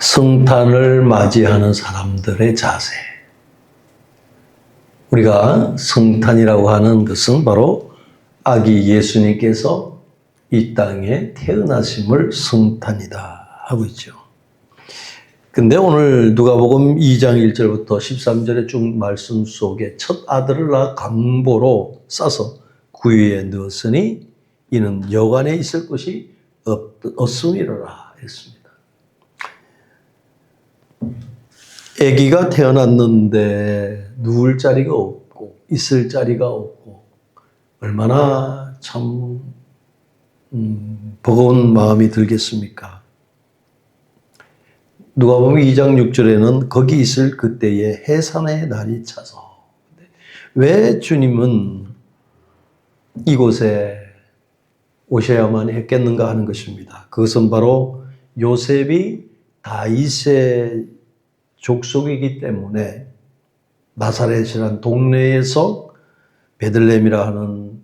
성탄을 맞이하는 사람들의 자세. 우리가 성탄이라고 하는 것은 바로 아기 예수님께서 이 땅에 태어나심을 성탄이다 하고 있죠. 근데 오늘 누가복음 2장 1절부터 13절의 쭉 말씀 속에 첫 아들을 낳아 강보로 싸서 구유에 넣었으니 이는 여관에 있을 곳이 없음이로라 했습니다. 아기가 태어났는데 누울 자리가 없고 있을 자리가 없고 얼마나 참 버거운 마음이 들겠습니까? 누가복음 2장 6절에는 거기 있을 그때에 해산의 날이 차서 왜 주님은 이곳에 오셔야만 했겠는가 하는 것입니다. 그것은 바로 요셉이 다윗의 족속이기 때문에 나사렛이라는 동네에서 베들레헴이라 하는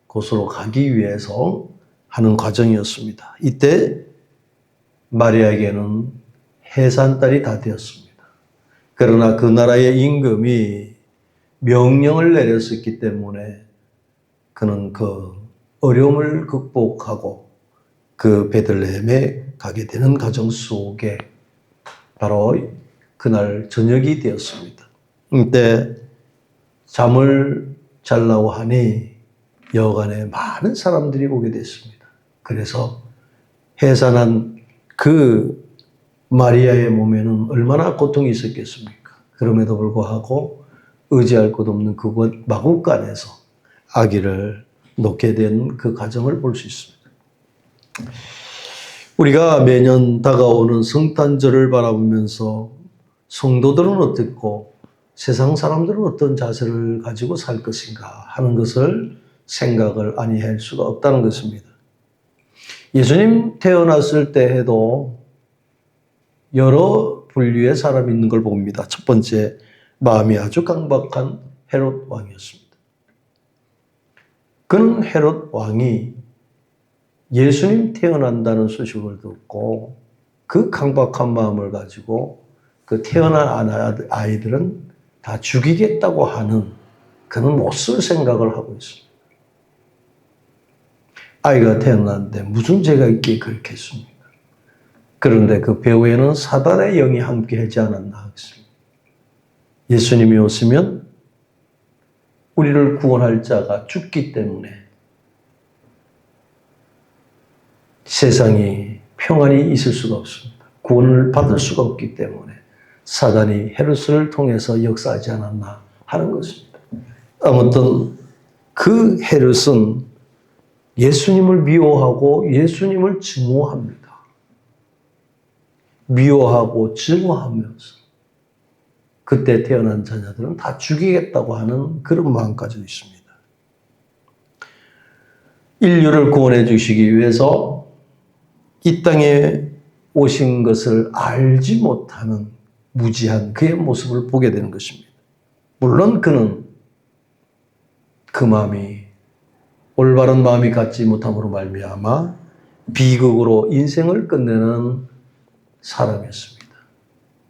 곳으로 가기 위해서 하는 과정이었습니다. 이때 마리아에게는 해산달이 다 되었습니다. 그러나 그 나라의 임금이 명령을 내렸었기 때문에 그는 그 어려움을 극복하고 그 베들레헴에 가게 되는 과정 속에 바로 그날 저녁이 되었습니다. 이때 잠을 자려고 하니 여간에 많은 사람들이 오게 됐습니다. 그래서 해산한 그 마리아의 몸에는 얼마나 고통이 있었겠습니까? 그럼에도 불구하고 의지할 것 없는 그곳 마구간에서 아기를 놓게 된 그 과정을 볼 수 있습니다. 우리가 매년 다가오는 성탄절을 바라보면서 성도들은 어떻고 세상 사람들은 어떤 자세를 가지고 살 것인가 하는 것을 생각을 아니할 수가 없다는 것입니다. 예수님 태어났을 때에도 여러 분류의 사람이 있는 걸 봅니다. 첫 번째, 마음이 아주 강박한 헤롯 왕이었습니다. 그는 헤롯 왕이 예수님 태어난다는 소식을 듣고 그 강박한 마음을 가지고 그 태어난 아이들은 다 죽이겠다고 하는 그는 못쓸 생각을 하고 있습니다. 아이가 태어났는데 무슨 죄가 있기에 그렇게 했습니까? 그런데 그 배후에는 사단의 영이 함께하지 않았나 하겠습니다. 예수님이 오시면 우리를 구원할 자가 죽기 때문에 세상이 평안이 있을 수가 없습니다. 구원을 받을 수가 없기 때문에 사단이 헤롯을 통해서 역사하지 않았나 하는 것입니다. 아무튼 그 헤롯은 예수님을 미워하고 예수님을 증오합니다. 미워하고 증오하면서 그때 태어난 자녀들은 다 죽이겠다고 하는 그런 마음까지도 있습니다. 인류를 구원해 주시기 위해서 이 땅에 오신 것을 알지 못하는 무지한 그의 모습을 보게 되는 것입니다. 물론 그는 그 마음이 올바른 마음이 갖지 못함으로 말미암아 비극으로 인생을 끝내는 사람이었습니다.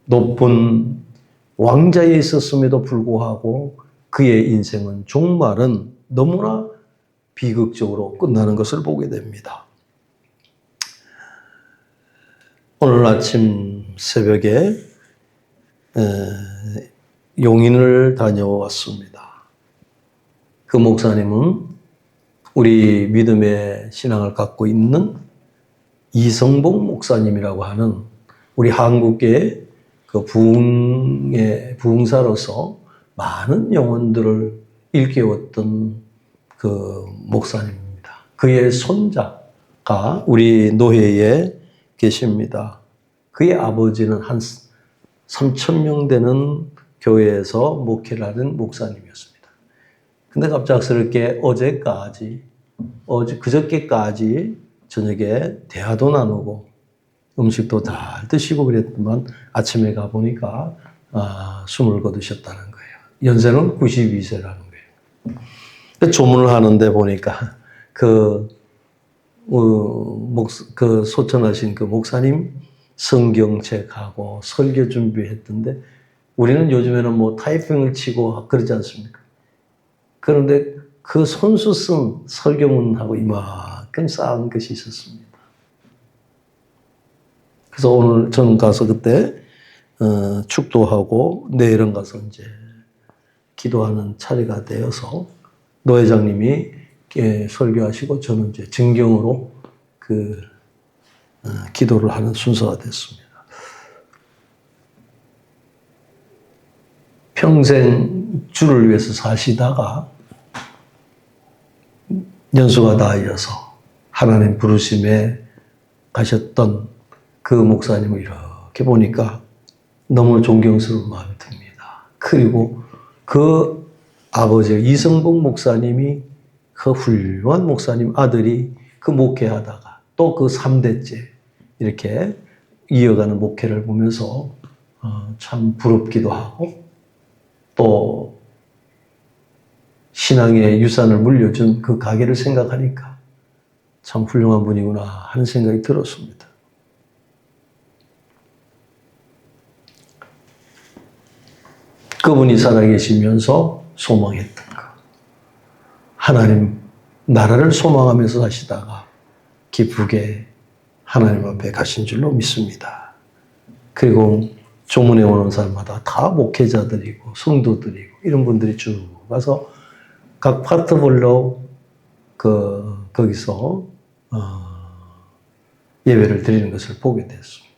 높은 왕자에 있었음에도 불구하고 그의 인생은 종말은 너무나 비극적으로 끝나는 것을 보게 됩니다. 오늘 아침 새벽에 용인을 다녀왔습니다. 그 목사님은 우리 믿음의 신앙을 갖고 있는 이성복 목사님이라고 하는 우리 한국계의 그 부흥사로서 많은 영혼들을 일깨웠던 그 목사님입니다. 그의 손자가 우리 노회에 계십니다. 그의 아버지는 한 3,000명 되는 교회에서 목회를 하는 목사님이었습니다. 근데 갑작스럽게 그저께까지 저녁에 대화도 나누고 음식도 잘 드시고 그랬더만 아침에 가보니까 숨을 거두셨다는 거예요. 연세는 92세라는 거예요. 조문을 하는데 보니까 그 소천하신 그 목사님 성경책하고 설교 준비했던데 우리는 요즘에는 뭐 타이핑을 치고 그러지 않습니까? 그런데 그 손수 쓴 설교문하고 이만큼 쌓은 것이 있었습니다. 그래서 오늘 저는 가서 그때 축도하고 내일은 가서 이제 기도하는 차례가 되어서 노 회장님이 설교하시고 저는 이제 증경으로 기도를 하는 순서가 됐습니다. 평생 주를 위해서 사시다가 연수가 닿아서 하나님 부르심에 가셨던 그 목사님을 이렇게 보니까 너무 존경스러운 마음이 듭니다. 그리고 그 아버지 이성복 목사님이 그 훌륭한 목사님 아들이 그 목회하다가 또 그 3대째 이렇게 이어가는 목회를 보면서 참 부럽기도 하고 또 신앙의 유산을 물려준 그 가게를 생각하니까 참 훌륭한 분이구나 하는 생각이 들었습니다. 그분이 살아계시면서 소망했던 것. 하나님 나라를 소망하면서 사시다가 기쁘게 하나님 앞에 가신 줄로 믿습니다. 그리고 조문에 오는 사람마다 다 목회자들이고 성도들이고 이런 분들이 쭉 가서 각 파트별로 거기서 예배를 드리는 것을 보게 됐습니다.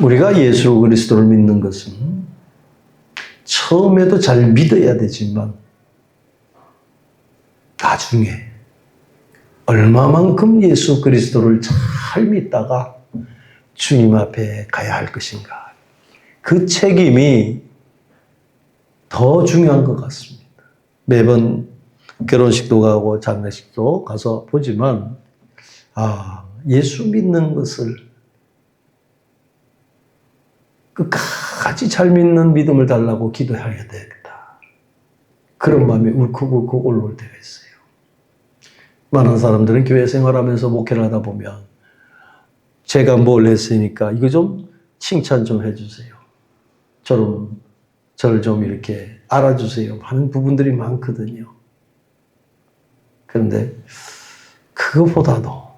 우리가 예수 그리스도를 믿는 것은 처음에도 잘 믿어야 되지만 나중에 얼마만큼 예수 그리스도를 잘 믿다가 주님 앞에 가야 할 것인가. 그 책임이 더 중요한 것 같습니다. 매번 결혼식도 가고 장례식도 가서 보지만 예수 믿는 것을 끝까지 잘 믿는 믿음을 달라고 기도해야 되겠다. 그런 마음이 울컥울컥 올라올 때가 있어요. 많은 사람들은 교회 생활하면서 목회를 하다 보면 제가 뭘 했으니까 이거 좀 칭찬 좀 해주세요. 저를 좀 이렇게 알아주세요 하는 부분들이 많거든요. 그런데 그것보다도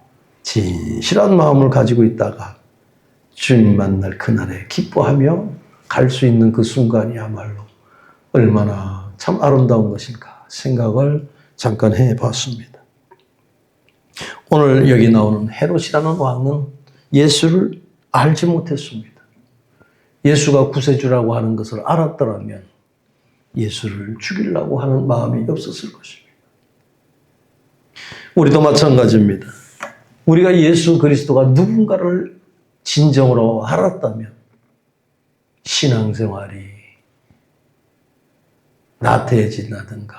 진실한 마음을 가지고 있다가 주님 만날 그날에 기뻐하며 갈 수 있는 그 순간이야말로 얼마나 참 아름다운 것인가 생각을 잠깐 해봤습니다. 오늘 여기 나오는 헤롯이라는 왕은 예수를 알지 못했습니다. 예수가 구세주라고 하는 것을 알았더라면 예수를 죽이려고 하는 마음이 없었을 것입니다. 우리도 마찬가지입니다. 우리가 예수 그리스도가 누군가를 진정으로 알았다면 신앙생활이 나태해진다든가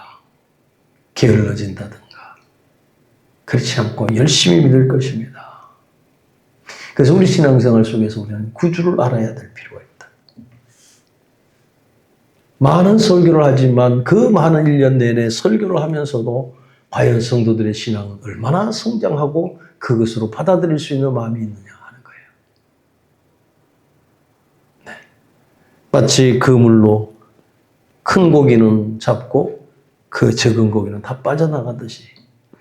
게을러진다든가 그렇지 않고 열심히 믿을 것입니다. 그래서 우리 신앙생활 속에서 우리는 구주를 알아야 될 필요가 있다. 많은 설교를 하지만 그 많은 1년 내내 설교를 하면서도 과연 성도들의 신앙은 얼마나 성장하고 그것으로 받아들일 수 있는 마음이 있느냐 하는 거예요. 네. 마치 그물로 큰 고기는 잡고 그 적은 고기는 다 빠져나가듯이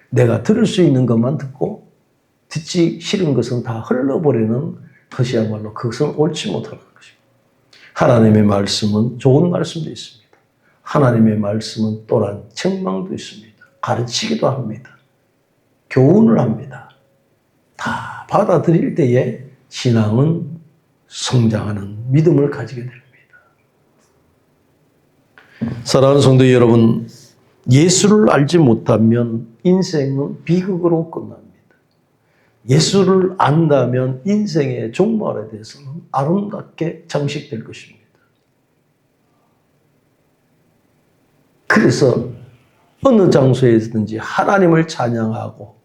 내가 들을 수 있는 것만 듣고 듣지 싫은 것은 다 흘러버리는 것이야말로 그것은 옳지 못하는 것입니다. 하나님의 말씀은 좋은 말씀도 있습니다. 하나님의 말씀은 또한 책망도 있습니다. 가르치기도 합니다. 교훈을 합니다. 다 받아들일 때에 신앙은 성장하는 믿음을 가지게 됩니다. 사랑하는 성도 여러분, 예수를 알지 못하면 인생은 비극으로 끝납니다. 예수를 안다면 인생의 종말에 대해서는 아름답게 장식될 것입니다. 그래서 어느 장소에서든지 하나님을 찬양하고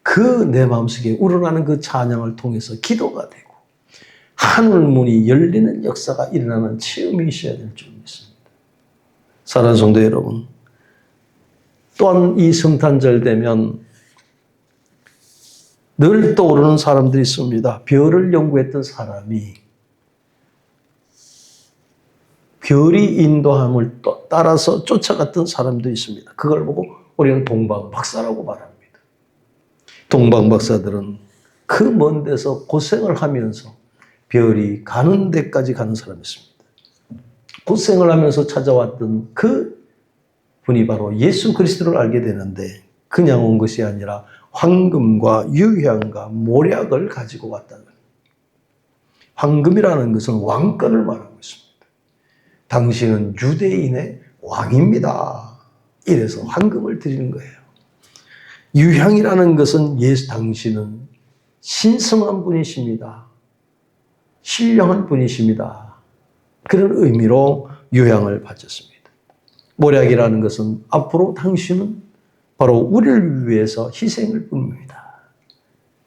그 내 마음속에 우러나는 그 찬양을 통해서 기도가 되고 하늘 문이 열리는 역사가 일어나는 체험이 있어야 될 줄 믿습니다. 사랑하는 성도 여러분, 또한 이 성탄절 되면 늘 떠오르는 사람들이 있습니다. 별을 연구했던 사람이 별이 인도함을 따라서 쫓아갔던 사람도 있습니다. 그걸 보고 우리는 동방박사라고 말합니다. 동방박사들은 그 먼 데서 고생을 하면서 별이 가는 데까지 가는 사람이었습니다. 고생을 하면서 찾아왔던 그 분이 바로 예수 그리스도를 알게 되는데 그냥 온 것이 아니라 황금과 유향과 모략을 가지고 왔다는 거예요. 황금이라는 것은 왕권을 말하고 있습니다. 당신은 유대인의 왕입니다. 이래서 황금을 드리는 거예요. 유향이라는 것은 당신은 신성한 분이십니다. 신령한 분이십니다. 그런 의미로 유향을 바쳤습니다. 모략이라는 것은 앞으로 당신은 바로 우리를 위해서 희생을 뿝니다.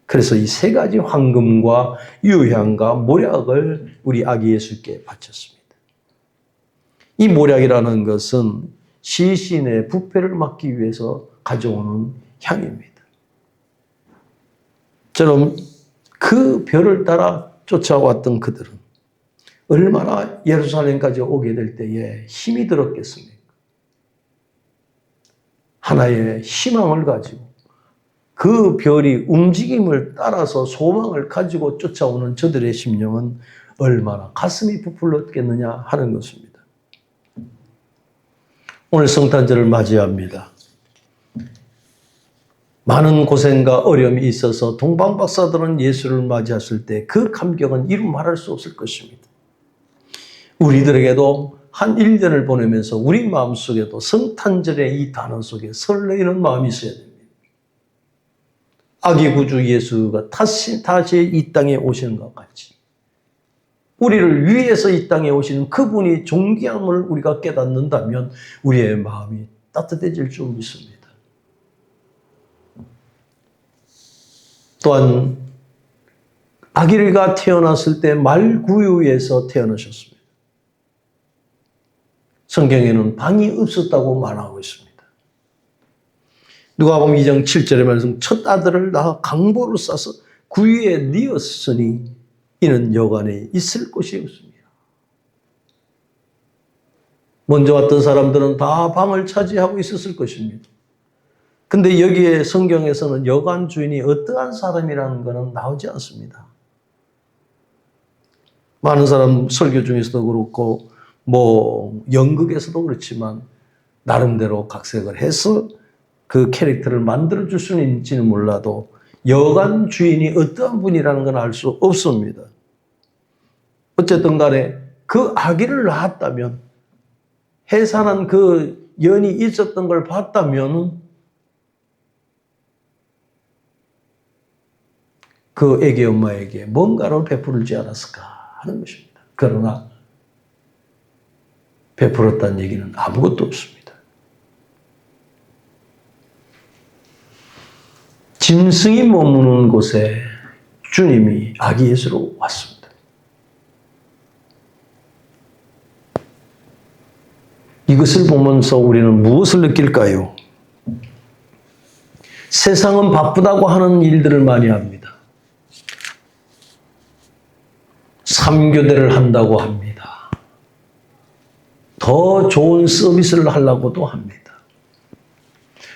그래서 이 세 가지 황금과 유향과 모략을 우리 아기 예수께 바쳤습니다. 이 모략이라는 것은 시신의 부패를 막기 위해서 가져오는 향입니다. 저는 그 별을 따라 쫓아왔던 그들은 얼마나 예루살렘까지 오게 될 때에 힘이 들었겠습니까? 하나의 희망을 가지고 그 별이 움직임을 따라서 소망을 가지고 쫓아오는 저들의 심령은 얼마나 가슴이 부풀었겠느냐 하는 것입니다. 오늘 성탄절을 맞이합니다. 많은 고생과 어려움이 있어서 동방박사들은 예수를 맞이했을 때 그 감격은 이루 말할 수 없을 것입니다. 우리들에게도 한 1년을 보내면서 우리 마음속에도 성탄절의 이 단어 속에 설레이는 마음이 있어야 됩니다. 아기 구주 예수가 다시 이 땅에 오시는 것 같이 우리를 위해서 이 땅에 오시는 그분이 존귀함을 우리가 깨닫는다면 우리의 마음이 따뜻해질 줄 믿습니다. 또한 아기가 태어났을 때 말구유에서 태어나셨습니다. 성경에는 방이 없었다고 말하고 있습니다. 누가복음 2장 7절에 말씀 첫 아들을 낳아 강보를 싸서 구유에 뉘었으니 이는 여관에 있을 곳이 없습니다. 먼저 왔던 사람들은 다 방을 차지하고 있었을 것입니다. 근데 여기에 성경에서는 여관 주인이 어떠한 사람이라는 것은 나오지 않습니다. 많은 사람 설교 중에서도 그렇고 연극에서도 그렇지만 나름대로 각색을 해서 그 캐릭터를 만들어줄 수는 있지는 몰라도 여관 주인이 어떠한 분이라는 건 알 수 없습니다. 어쨌든 간에 그 아기를 낳았다면 해산한 그 연이 있었던 걸 봤다면 그 애기 엄마에게 뭔가를 베풀지 않았을까 하는 것입니다. 그러나 베풀었다는 얘기는 아무것도 없습니다. 짐승이 머무는 곳에 주님이 아기 예수로 왔습니다. 이것을 보면서 우리는 무엇을 느낄까요? 세상은 바쁘다고 하는 일들을 많이 합니다. 3교대를 한다고 합니다. 더 좋은 서비스를 하려고도 합니다.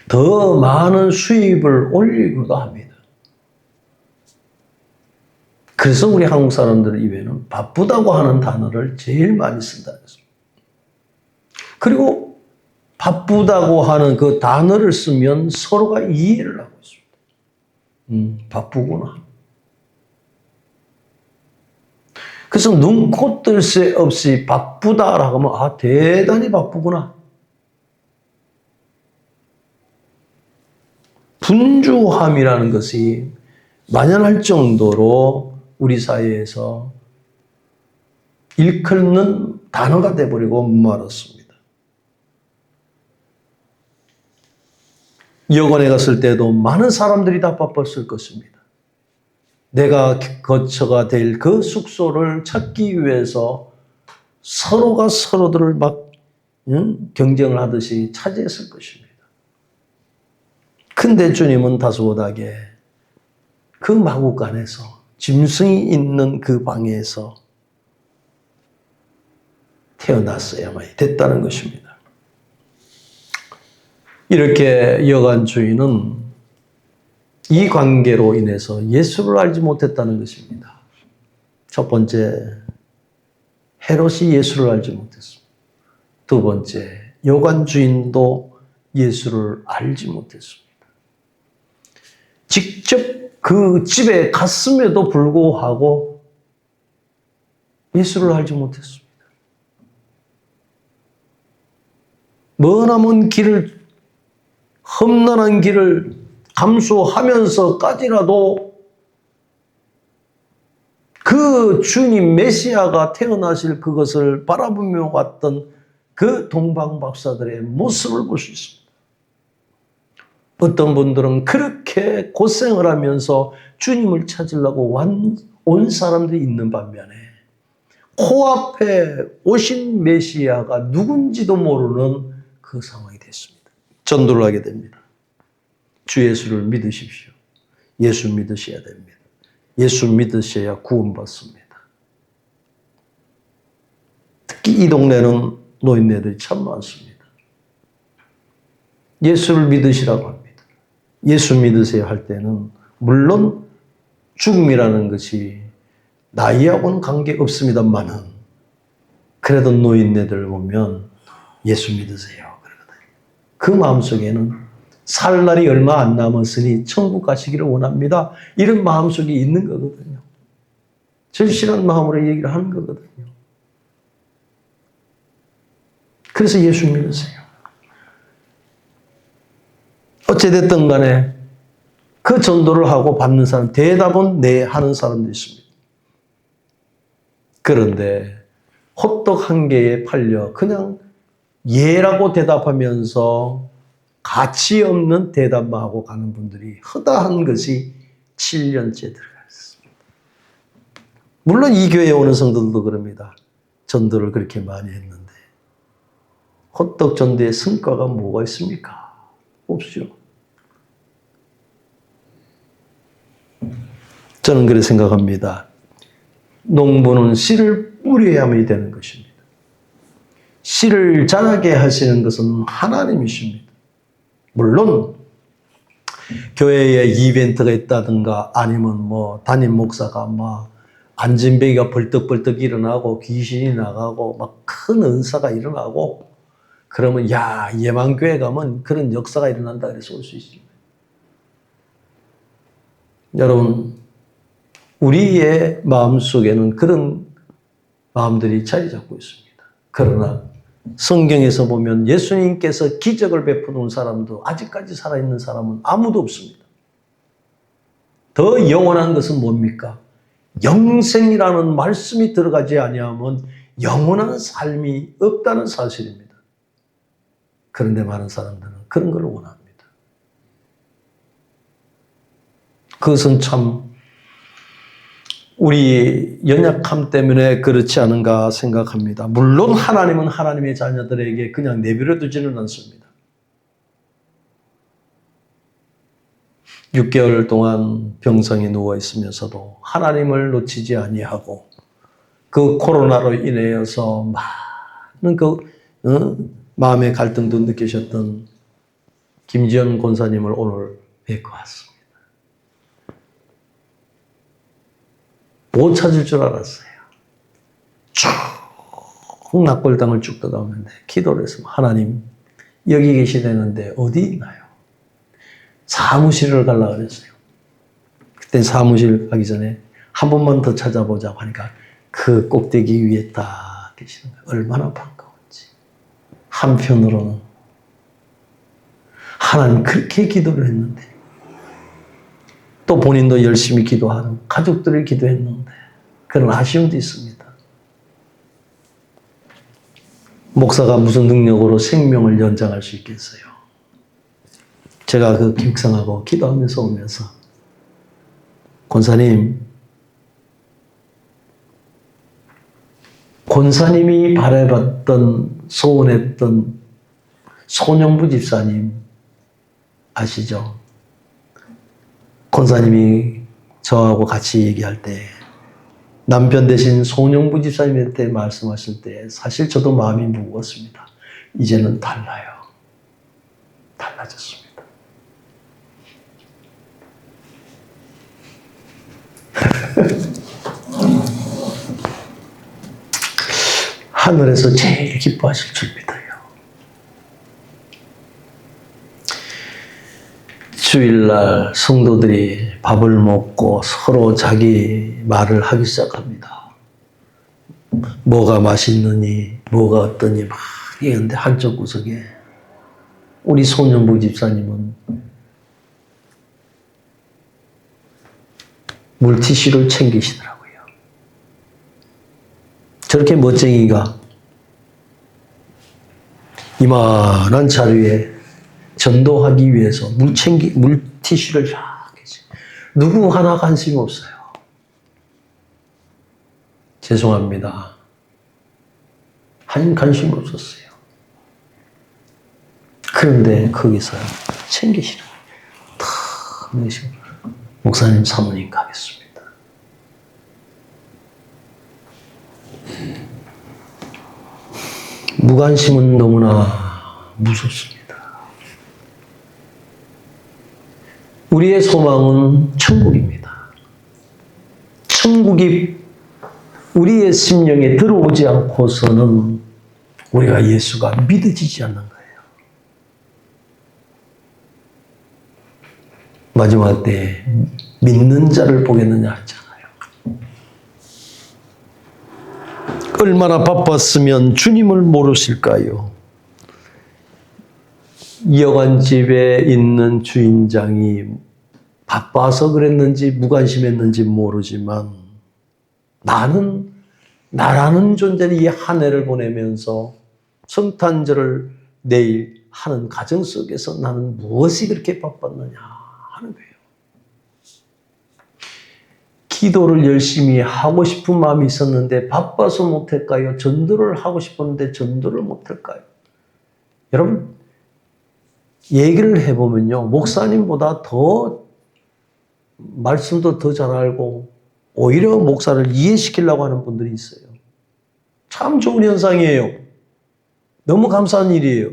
더 많은 수입을 올리고도 합니다. 그래서 우리 한국 사람들 입에는 바쁘다고 하는 단어를 제일 많이 쓴다는 것입니다. 그리고 바쁘다고 하는 그 단어를 쓰면 서로가 이해를 하고 있습니다. 바쁘구나. 그래서 눈코 뜰 새 없이 바쁘다라고 하면 대단히 바쁘구나. 분주함이라는 것이 만연할 정도로 우리 사회에서 일컫는 단어가 돼버리고 말았습니다. 여관에 갔을 때도 많은 사람들이 다 바빴을 것입니다. 내가 거처가 될 그 숙소를 찾기 위해서 서로가 서로들을 막 경쟁을 하듯이 차지했을 것입니다. 근데 주님은 다소곳하게 그 마구간에서 짐승이 있는 그 방에서 태어났어야만 됐다는 것입니다. 이렇게 여관 주인은 이 관계로 인해서 예수를 알지 못했다는 것입니다. 첫 번째, 헤롯이 예수를 알지 못했습니다. 두 번째, 여관 주인도 예수를 알지 못했습니다. 직접 그 집에 갔음에도 불구하고 예수를 알지 못했습니다. 머나먼 길을, 험난한 길을 감수하면서까지라도 그 주님 메시아가 태어나실 그것을 바라보며 왔던 그 동방박사들의 모습을 볼 수 있습니다. 어떤 분들은 그렇게 고생을 하면서 주님을 찾으려고 온 사람들이 있는 반면에 코앞에 오신 메시아가 누군지도 모르는 그 상황이 됐습니다. 전도를 하게 됩니다. 주 예수를 믿으십시오. 예수 믿으셔야 됩니다. 예수 믿으셔야 구원받습니다. 특히 이 동네는 노인네들이 참 많습니다. 예수를 믿으시라고 합니다. 예수 믿으세요 할 때는 물론 죽음이라는 것이 나이하고는 관계없습니다만은 그래도 노인네들 보면 예수 믿으세요 그러거든요. 그 마음속에는 살 날이 얼마 안 남았으니 천국 가시기를 원합니다. 이런 마음속에 있는 거거든요. 절실한 마음으로 얘기를 하는 거거든요. 그래서 예수 믿으세요. 어찌됐든 간에 그 전도를 하고 받는 사람, 대답은 네 하는 사람도 있습니다. 그런데 호떡 한 개에 팔려 그냥 예라고 대답하면서 가치 없는 대답만 하고 가는 분들이 허다한 것이 7년째 들어가 있습니다. 물론 이 교회에 오는 성도들도 그럽니다. 전도를 그렇게 많이 했는데 호떡 전도의 성과가 뭐가 있습니까? 없죠. 저는 그렇게 생각합니다. 농부는 씨를 뿌려야만이 되는 것입니다. 씨를 자라게 하시는 것은 하나님이십니다. 물론 교회에 이벤트가 있다든가 아니면 뭐 담임 목사가 막 안진뱅이가 벌떡벌떡 일어나고 귀신이 나가고 막 큰 은사가 일어나고 그러면 야 예만교회 가면 그런 역사가 일어난다 그래서 올 수 있습니다. 여러분 우리의 마음속에는 그런 마음들이 자리 잡고 있습니다. 그러나 성경에서 보면 예수님께서 기적을 베푸는 사람도 아직까지 살아있는 사람은 아무도 없습니다. 더 영원한 것은 뭡니까? 영생이라는 말씀이 들어가지 아니하면 영원한 삶이 없다는 사실입니다. 그런데 많은 사람들은 그런 걸 원합니다. 그것은 참 우리 연약함 때문에 그렇지 않은가 생각합니다. 물론 하나님은 하나님의 자녀들에게 그냥 내버려 두지는 않습니다. 6개월 동안 병상에 누워 있으면서도 하나님을 놓치지 아니하고 그 코로나로 인해서 많은 마음의 갈등도 느끼셨던 김지연 권사님을 오늘 뵙고 왔습니다. 못 찾을 줄 알았어요. 쭉 낙골당을 쭉 떠나오는데 기도를 해서 하나님 여기 계시다는데 어디 있나요? 사무실을 가려고 그랬어요. 그때 사무실 가기 전에 한 번만 더 찾아보자고 하니까 그 꼭대기 위에 딱 계시는 거예요. 얼마나 반가운지. 한편으로는 하나님 그렇게 기도를 했는데 또 본인도 열심히 기도하는 가족들을 기도했는데 그런 아쉬움도 있습니다. 목사가 무슨 능력으로 생명을 연장할 수 있겠어요? 제가 그 묵상하고 기도하면서 오면서 권사님이 바라봤던 소원했던 손영부 집사님 아시죠? 권사님이 저하고 같이 얘기할 때 남편 대신 송영부 집사님한테 말씀하실 때 사실 저도 마음이 무거웠습니다. 이제는 달라요. 달라졌습니다. 하늘에서 제일 기뻐하실 줄 믿어요. 주일날 성도들이 밥을 먹고 서로 자기 말을 하기 시작합니다. 뭐가 맛있느니, 뭐가 어떠니 막 얘기하는데 한쪽 구석에 우리 손영복 집사님은 물티슈를 챙기시더라고요. 저렇게 멋쟁이가 이만한 자리에 전도하기 위해서 물티슈를 쫙 해서 누구 하나 관심 없어요. 죄송합니다. 관심 없었어요. 그런데 거기서 챙기시라. 탁 내시고 목사님 사모님 가겠습니다. 무관심은 너무나 무섭습니다. 우리의 소망은 천국입니다. 천국이 우리의 심령에 들어오지 않고서는 우리가 예수가 믿어지지 않는 거예요. 마지막 때 믿는 자를 보겠느냐 하잖아요. 얼마나 바빴으면 주님을 모르실까요? 여관집에 있는 주인장이 바빠서 그랬는지 무관심했는지 모르지만 나라는 존재는 이 한 해를 보내면서 성탄절을 내일 하는 가정 속에서 나는 무엇이 그렇게 바빴느냐 하는 거예요. 기도를 열심히 하고 싶은 마음이 있었는데 바빠서 못할까요? 전도를 하고 싶었는데 전도를 못할까요? 여러분 얘기를 해보면요. 목사님보다 더 말씀도 더 잘 알고 오히려 목사를 이해시키려고 하는 분들이 있어요. 참 좋은 현상이에요. 너무 감사한 일이에요.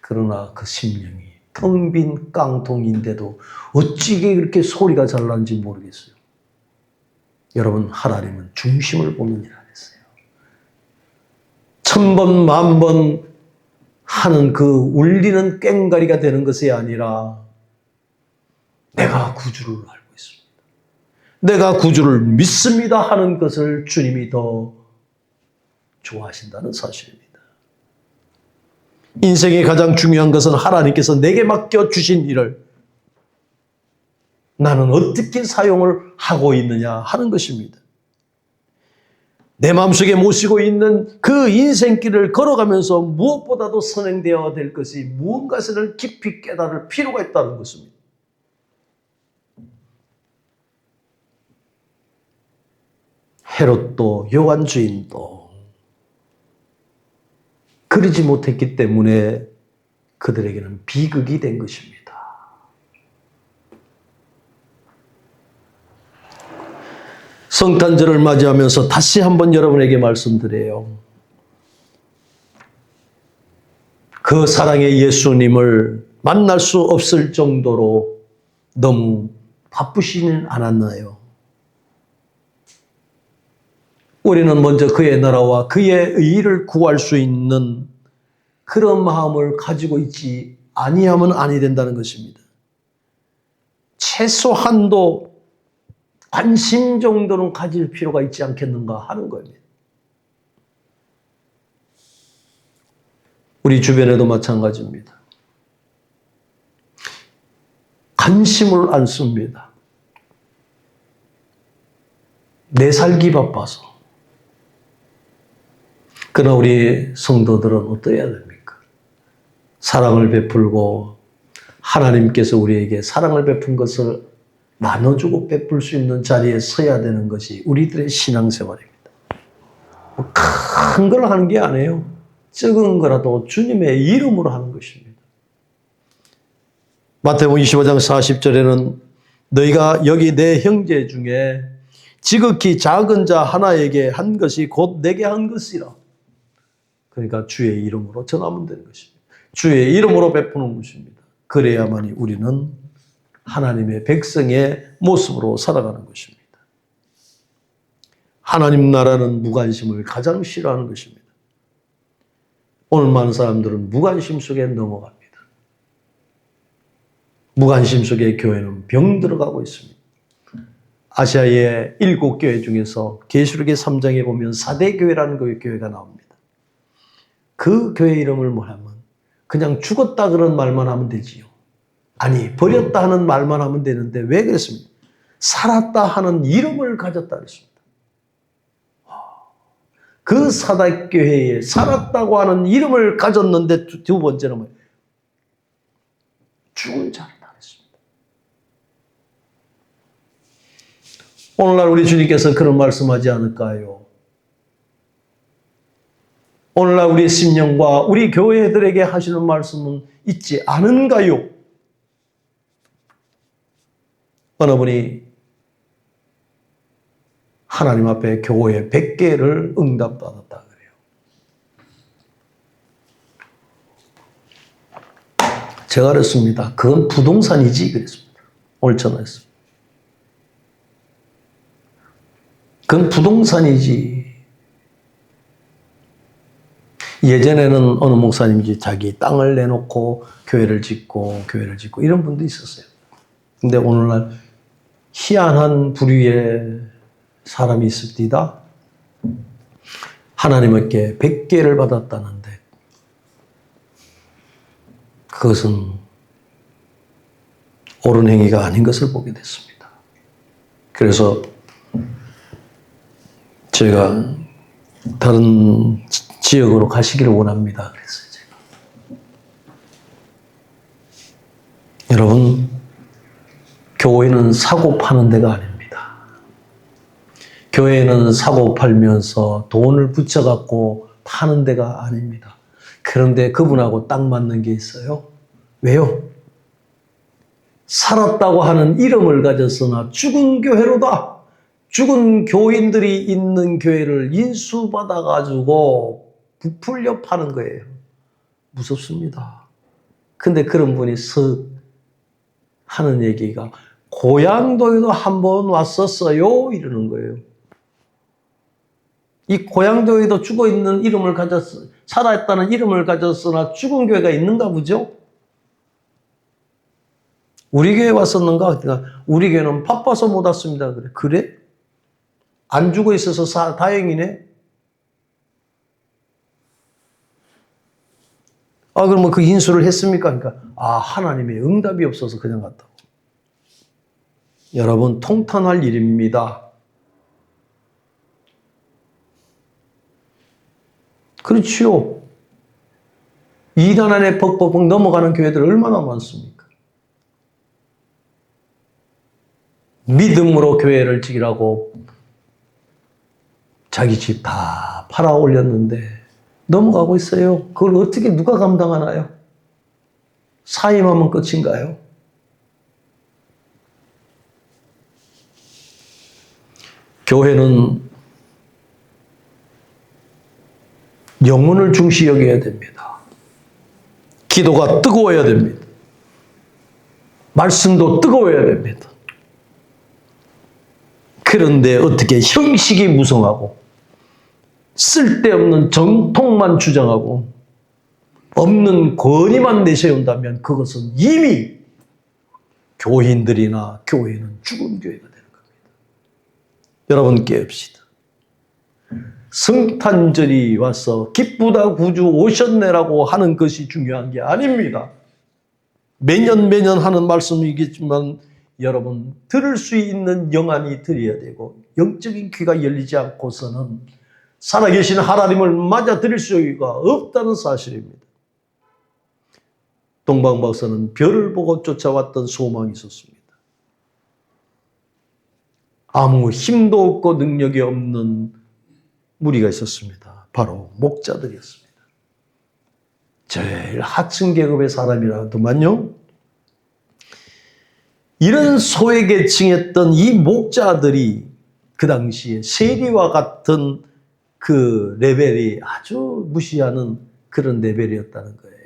그러나 그 심령이 텅 빈 깡통인데도 어찌 그렇게 소리가 잘 나는지 모르겠어요. 여러분 하나님은 중심을 보는 일 안 했어요. 1000번, 10,000번 하는 그 울리는 꽹과리가 되는 것이 아니라 내가 구주를 알고 있습니다. 내가 구주를 믿습니다 하는 것을 주님이 더 좋아하신다는 사실입니다. 인생의 가장 중요한 것은 하나님께서 내게 맡겨주신 일을 나는 어떻게 사용을 하고 있느냐 하는 것입니다. 내 마음속에 모시고 있는 그 인생길을 걸어가면서 무엇보다도 선행되어야 될 것이 무언가를 깊이 깨달을 필요가 있다는 것입니다. 헤롯도 요한 주인도 그러지 못했기 때문에 그들에게는 비극이 된 것입니다. 성탄절을 맞이하면서 다시 한번 여러분에게 말씀드려요. 그 사랑의 예수님을 만날 수 없을 정도로 너무 바쁘시는 않았나요? 우리는 먼저 그의 나라와 그의 의를 구할 수 있는 그런 마음을 가지고 있지 아니하면 아니 된다는 것입니다. 최소한도 관심 정도는 가질 필요가 있지 않겠는가 하는 겁니다. 우리 주변에도 마찬가지입니다. 관심을 안 씁니다. 내 살기 바빠서. 그러나 우리 성도들은 어떠해야 됩니까? 사랑을 베풀고 하나님께서 우리에게 사랑을 베푼 것을 나눠주고 베풀 수 있는 자리에 서야 되는 것이 우리들의 신앙생활입니다. 큰 걸 하는 게 아니에요. 적은 거라도 주님의 이름으로 하는 것입니다. 마태복음 25장 40절에는 너희가 여기 내 형제 중에 지극히 작은 자 하나에게 한 것이 곧 내게 한 것이라. 그러니까 주의 이름으로 전하면 되는 것입니다. 주의 이름으로 베푸는 것입니다. 그래야만이 우리는 하나님의 백성의 모습으로 살아가는 것입니다. 하나님 나라는 무관심을 가장 싫어하는 것입니다. 오늘 많은 사람들은 무관심 속에 넘어갑니다. 무관심 속에 교회는 병 들어가고 있습니다. 아시아의 7교회 중에서 계시록의 3장에 보면 4대 교회라는 그 교회가 나옵니다. 그 교회 이름을 뭐냐면 그냥 죽었다 그런 말만 하면 되지요. 아니 버렸다 하는 말만 하면 되는데 왜 그랬습니까? 살았다 하는 이름을 가졌다 그랬습니다. 그 사대교회에 살았다고 하는 이름을 가졌는데 두 번째는 뭐예요? 죽은 자다 그랬습니다. 오늘날 우리 주님께서 그런 말씀하지 않을까요? 오늘날 우리 심령과 우리 교회들에게 하시는 말씀은 있지 않은가요? 어느 분이 하나님 앞에 교회 100개를 응답받았다 그래요. 제가 그랬습니다. 그건 부동산이지 그랬습니다. 오늘 전화했습니다. 그건 부동산이지. 예전에는 어느 목사님이 자기 땅을 내놓고 교회를 짓고 이런 분도 있었어요. 근데 오늘날 희한한 부류의 사람이 있습니다. 하나님께 100개를 받았다는데 그것은 옳은 행위가 아닌 것을 보게 됐습니다. 그래서 제가 다른 지역으로 가시기를 원합니다. 그랬어요, 제가. 여러분, 교회는 사고 파는 데가 아닙니다. 교회는 사고 팔면서 돈을 붙여갖고 파는 데가 아닙니다. 그런데 그분하고 딱 맞는 게 있어요. 왜요? 살았다고 하는 이름을 가졌으나 죽은 교회로다. 죽은 교인들이 있는 교회를 인수받아가지고 부풀려 파는 거예요. 무섭습니다. 근데 그런 분이 하는 얘기가 고향도에도 한번 왔었어요. 이러는 거예요. 이 고향도에도 죽어있는 이름을 살아있다는 이름을 가졌으나 죽은 교회가 있는가 보죠? 우리 교회 왔었는가? 우리 교회는 바빠서 못 왔습니다. 그래? 안 죽어 있어서 다행이네? 그러면 그 인수를 했습니까? 그러니까, 하나님의 응답이 없어서 그냥 갔다고. 여러분, 통탄할 일입니다. 그렇지요. 2년 안에 벅벅벅 넘어가는 교회들 얼마나 많습니까? 믿음으로 교회를 지키라고 자기 집 다 팔아 올렸는데 넘어가고 있어요. 그걸 어떻게 누가 감당하나요? 사임하면 끝인가요? 교회는 영혼을 중시 여겨야 됩니다. 기도가 뜨거워야 됩니다. 말씀도 뜨거워야 됩니다. 그런데 어떻게 형식이 무성하고 쓸데없는 정통만 주장하고 없는 권위만 내세운다면 그것은 이미 교인들이나 교회는 죽은 교회가 되는 겁니다. 여러분 깨읍시다. 성탄절이 와서 기쁘다 구주 오셨네라고 하는 것이 중요한 게 아닙니다. 매년 하는 말씀이겠지만 여러분 들을 수 있는 영안이 들어야 되고 영적인 귀가 열리지 않고서는 살아계신 하나님을 맞아 들을 수가 없다는 사실입니다. 동방박사는 별을 보고 쫓아왔던 소망이 있었습니다. 아무 힘도 없고 능력이 없는 무리가 있었습니다. 바로 목자들이었습니다. 제일 하층 계급의 사람이라더만요. 이런 소외계층이었던 이 목자들이 그 당시에 세리와 같은 그 레벨이 아주 무시하는 그런 레벨이었다는 거예요.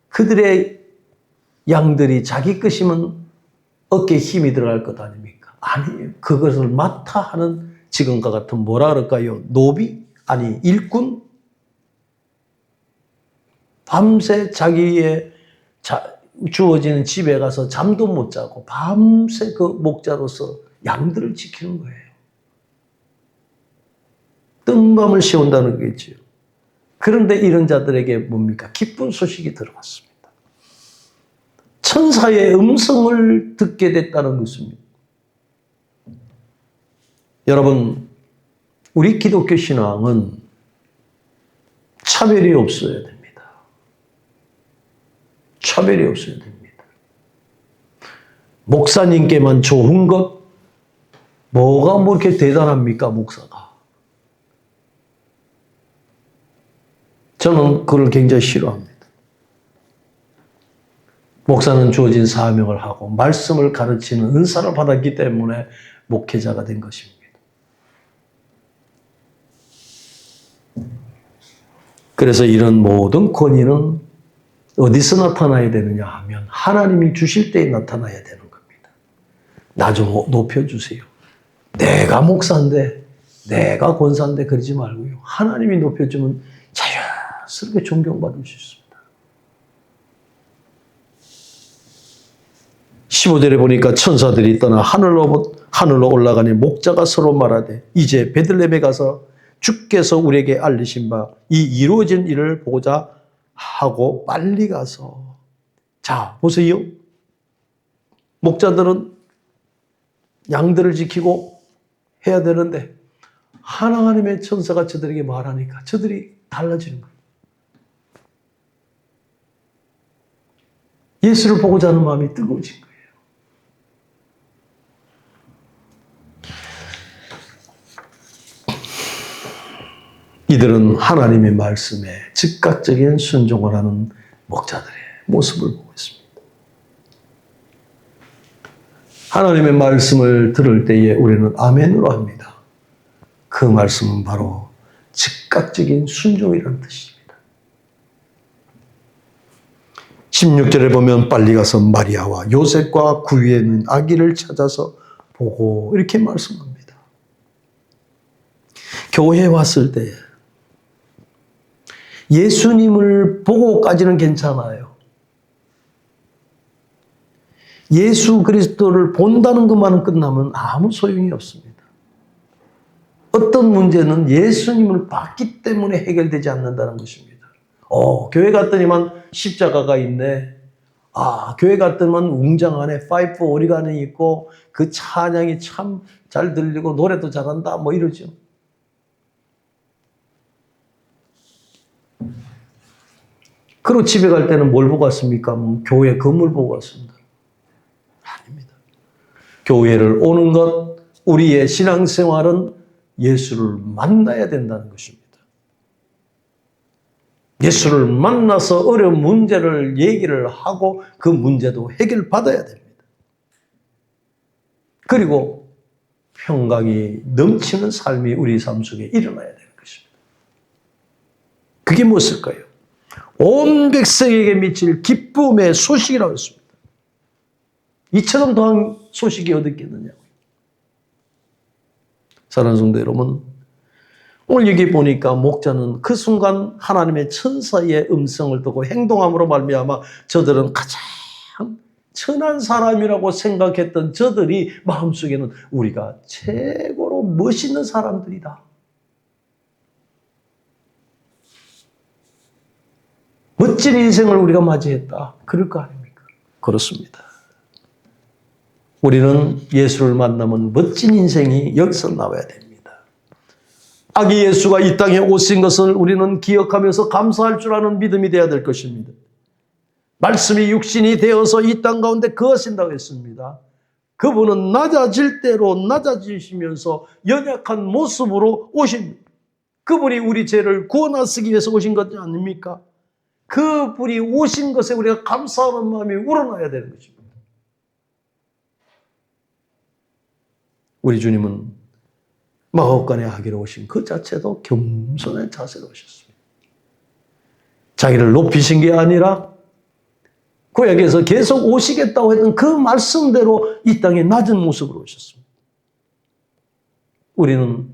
그들의 양들이 자기 것이면 어깨에 힘이 들어갈 것 아닙니까? 아니에요. 그것을 맡아 하는 지금과 같은 뭐라 그럴까요? 노비? 아니, 일꾼? 밤새 자기의 주어지는 집에 가서 잠도 못 자고 밤새 그 목자로서 양들을 지키는 거예요. 뜬밤을 새운다는 거겠죠. 그런데 이런 자들에게 뭡니까? 기쁜 소식이 들어왔습니다. 천사의 음성을 듣게 됐다는 것입니다. 여러분, 우리 기독교 신앙은 차별이 없어야 됩니다. 차별이 없어야 됩니다. 목사님께만 좋은 것, 뭐가 뭐 이렇게 대단합니까, 목사가? 저는 그걸 굉장히 싫어합니다. 목사는 주어진 사명을 하고 말씀을 가르치는 은사를 받았기 때문에 목회자가 된 것입니다. 그래서 이런 모든 권위는 어디서 나타나야 되느냐 하면 하나님이 주실 때에 나타나야 되는 겁니다. 나 좀 높여주세요. 내가 목사인데, 내가 권사인데 그러지 말고요. 하나님이 높여주면 자연스럽게 존경받을 수 있습니다. 15절에 보니까 천사들이 떠나 하늘로 올라가니 목자가 서로 말하되 이제 베들레헴에 가서 주께서 우리에게 알리신 바 이 이루어진 일을 보고자 하고 빨리 가서. 자, 보세요. 목자들은 양들을 지키고 해야 되는데 하나님의 천사가 저들에게 말하니까 저들이 달라지는 거예요. 예수를 보고자 하는 마음이 뜨거워진 거예요. 이들은 하나님의 말씀에 즉각적인 순종을 하는 목자들의 모습을 보고 있습니다. 하나님의 말씀을 들을 때에 우리는 아멘으로 합니다. 그 말씀은 바로 즉각적인 순종이라는 뜻입니다. 16절에 보면 빨리 가서 마리아와 요셉과 그 위에 있는 아기를 찾아서 보고 이렇게 말씀합니다. 교회에 왔을 때 예수님을 보고까지는 괜찮아요. 예수 그리스도를 본다는 것만은 끝나면 아무 소용이 없습니다. 어떤 문제는 예수님을 봤기 때문에 해결되지 않는다는 것입니다. 교회 갔더니만 십자가가 있네. 교회 갔더니만 웅장 안에 파이프 오리간이 있고 그 찬양이 참 잘 들리고 노래도 잘한다 뭐 이러죠. 그리고 집에 갈 때는 뭘 보고 왔습니까? 교회 건물 보고 왔습니다. 아닙니다. 교회를 오는 것, 우리의 신앙생활은 예수를 만나야 된다는 것입니다. 예수를 만나서 어려운 문제를 얘기를 하고 그 문제도 해결받아야 됩니다. 그리고 평강이 넘치는 삶이 우리 삶 속에 일어나야 되는 것입니다. 그게 무엇일까요? 온 백성에게 미칠 기쁨의 소식이라고 했습니다. 이처럼 더한 소식이 어디 있겠느냐고요. 사랑하는 성도 여러분, 오늘 여기 보니까 목자는 그 순간 하나님의 천사의 음성을 듣고 행동함으로 말미암아 저들은 가장 천한 사람이라고 생각했던 저들이 마음속에는 우리가 최고로 멋있는 사람들이다. 멋진 인생을 우리가 맞이했다. 그럴 거 아닙니까? 그렇습니다. 우리는 예수를 만나면 멋진 인생이 여기서 나와야 됩니다. 아기 예수가 이 땅에 오신 것을 우리는 기억하면서 감사할 줄 아는 믿음이 되어야 될 것입니다. 말씀이 육신이 되어서 이 땅 가운데 거하신다고 했습니다. 그분은 낮아질 대로 낮아지시면서 연약한 모습으로 오십니다. 그분이 우리 죄를 구원하시기 위해서 오신 것 아닙니까? 그분이 오신 것에 우리가 감사하는 마음이 우러나야 되는 것입니다. 우리 주님은 마가옥간에 하기로 오신 그 자체도 겸손의 자세로 오셨습니다. 자기를 높이신 게 아니라 구약에서 계속 오시겠다고 했던 그 말씀대로 이 땅에 낮은 모습으로 오셨습니다. 우리는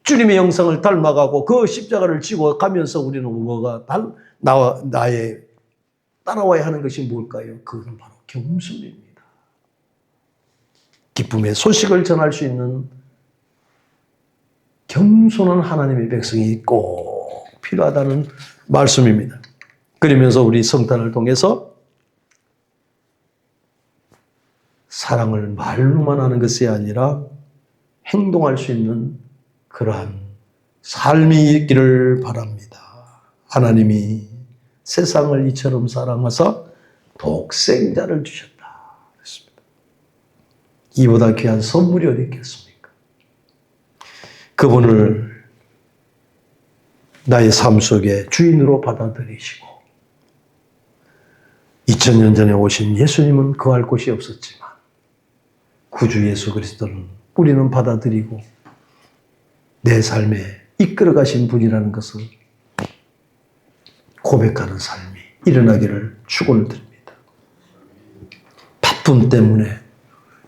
주님의 형상을 닮아가고 그 십자가를 지고 가면서 우리는 뭐가 나의 따라와야 하는 것이 뭘까요? 그건 바로 겸손입니다. 기쁨의 소식을 전할 수 있는 겸손한 하나님의 백성이 꼭 필요하다는 말씀입니다. 그러면서 우리 성탄을 통해서 사랑을 말로만 하는 것이 아니라 행동할 수 있는 그러한 삶이 있기를 바랍니다. 하나님이 세상을 이처럼 사랑하사 독생자를 주셨다. 그렇습니다. 이보다 귀한 선물이 어디 있겠습니까? 그분을 나의 삶 속에 주인으로 받아들이시고 2000년 전에 오신 예수님은 거할 곳이 없었지만 구주 예수 그리스도는 우리는 받아들이고 내 삶에 이끌어 가신 분이라는 것을 고백하는 삶이 일어나기를 축원을 드립니다. 바쁨 때문에,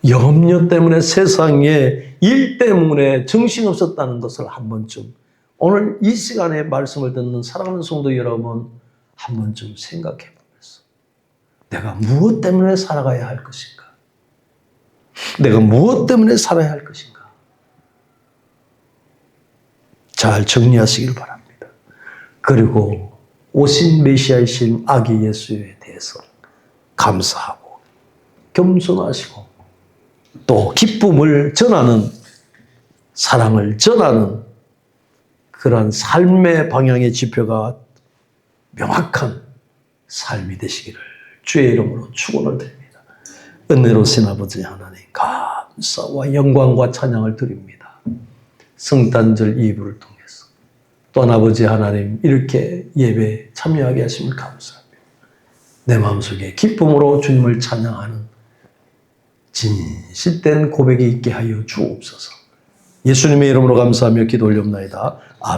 염려 때문에, 세상의 일 때문에 정신없었다는 것을 한 번쯤 오늘 이 시간에 말씀을 듣는 사랑하는 성도 여러분 한 번쯤 생각해 보면서 내가 무엇 때문에 살아가야 할 것인가? 내가 무엇 때문에 살아야 할 것인가? 잘 정리하시길 바랍니다. 그리고 오신 메시아이신 아기 예수에 대해서 감사하고 겸손하시고 또 기쁨을 전하는 사랑을 전하는 그러한 삶의 방향의 지표가 명확한 삶이 되시기를 주의 이름으로 축원을 드립니다. 은혜로우신 아버지 하나님 감사와 영광과 찬양을 드립니다. 성탄절 이브를 통해서 또한 아버지 하나님 이렇게 예배에 참여하게 하시면 감사합니다. 내 마음속에 기쁨으로 주님을 찬양하는 진실된 고백이 있게 하여 주옵소서. 예수님의 이름으로 감사하며 기도 올려옵나이다. 아멘.